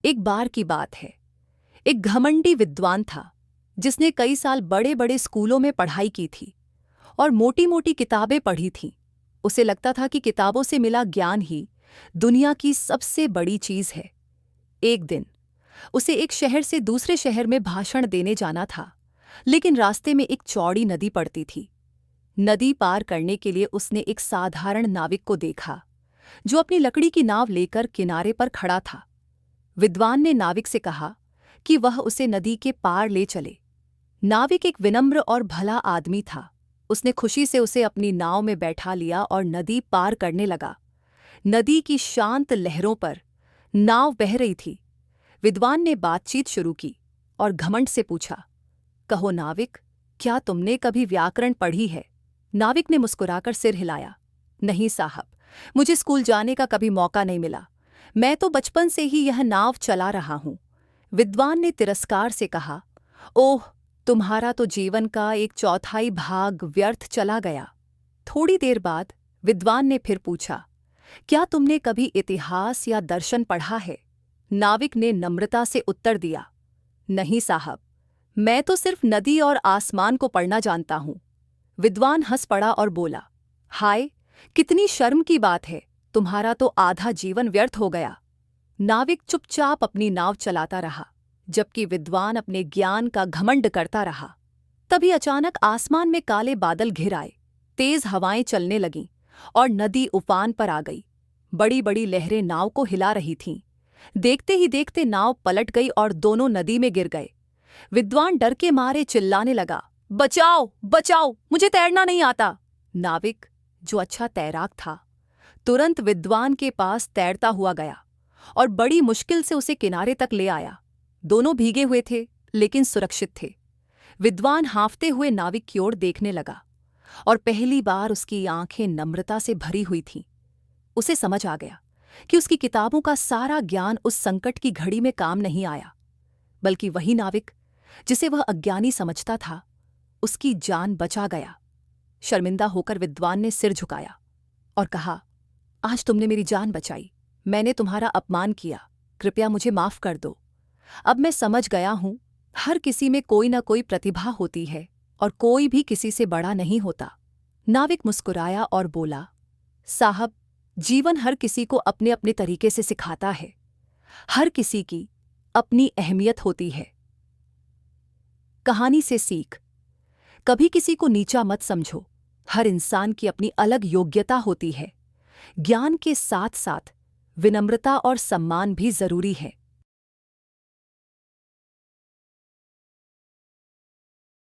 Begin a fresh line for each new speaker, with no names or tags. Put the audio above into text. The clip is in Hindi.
एक बार की बात है। एक घमंडी विद्वान था जिसने कई साल बड़े बड़े स्कूलों में पढ़ाई की थी और मोटी मोटी किताबें पढ़ी थीं। उसे लगता था कि किताबों से मिला ज्ञान ही दुनिया की सबसे बड़ी चीज है। एक दिन उसे एक शहर से दूसरे शहर में भाषण देने जाना था, लेकिन रास्ते में एक चौड़ी नदी पड़ती थी। नदी पार करने के लिए उसने एक साधारण नाविक को देखा जो अपनी लकड़ी की नाव लेकर किनारे पर खड़ा था। विद्वान ने नाविक से कहा कि वह उसे नदी के पार ले चले। नाविक एक विनम्र और भला आदमी था। उसने खुशी से उसे अपनी नाव में बैठा लिया और नदी पार करने लगा। नदी की शांत लहरों पर नाव बह रही थी। विद्वान ने बातचीत शुरू की और घमंड से पूछा, कहो नाविक, क्या तुमने कभी व्याकरण पढ़ी है? नाविक ने मुस्कुराकर सिर हिलाया। नहीं साहब, मुझे स्कूल जाने का कभी मौका नहीं मिला। मैं तो बचपन से ही यह नाव चला रहा हूं। विद्वान ने तिरस्कार से कहा, ओह, तुम्हारा तो जीवन का एक चौथाई भाग व्यर्थ चला गया। थोड़ी देर बाद विद्वान ने फिर पूछा, क्या तुमने कभी इतिहास या दर्शन पढ़ा है? नाविक ने नम्रता से उत्तर दिया, नहीं साहब, मैं तो सिर्फ नदी और आसमान को पढ़ना जानता हूं। विद्वान हंस पड़ा और बोला, हाय, कितनी शर्म की बात है, तुम्हारा तो आधा जीवन व्यर्थ हो गया। नाविक चुपचाप अपनी नाव चलाता रहा, जबकि विद्वान अपने ज्ञान का घमंड करता रहा। तभी अचानक आसमान में काले बादल घिर आए, तेज हवाएं चलने लगीं और नदी उफान पर आ गई। बड़ी बड़ी लहरें नाव को हिला रही थीं। देखते ही देखते नाव पलट गई और दोनों नदी में गिर गए। विद्वान डर के मारे चिल्लाने लगा, बचाओ बचाओ, मुझे तैरना नहीं आता। नाविक, जो अच्छा तैराक था, तुरंत विद्वान के पास तैरता हुआ गया और बड़ी मुश्किल से उसे किनारे तक ले आया। दोनों भीगे हुए थे लेकिन सुरक्षित थे। विद्वान हाँफते हुए नाविक की ओर देखने लगा और पहली बार उसकी आंखें नम्रता से भरी हुई थीं। उसे समझ आ गया कि उसकी किताबों का सारा ज्ञान उस संकट की घड़ी में काम नहीं आया, बल्कि वही नाविक जिसे वह अज्ञानी समझता था, उसकी जान बचा गया। शर्मिंदा होकर विद्वान ने सिर झुकाया और कहा, आज तुमने मेरी जान बचाई। मैंने तुम्हारा अपमान किया, कृपया मुझे माफ कर दो। अब मैं समझ गया हूं, हर किसी में कोई ना कोई प्रतिभा होती है और कोई भी किसी से बड़ा नहीं होता। नाविक मुस्कुराया और बोला, साहब, जीवन हर किसी को अपने अपने तरीके से सिखाता है। हर किसी की अपनी अहमियत होती है। कहानी से सीख, कभी किसी को नीचा मत समझो। हर इंसान की अपनी अलग योग्यता होती है। ज्ञान के साथ साथ विनम्रता और सम्मान भी जरूरी है।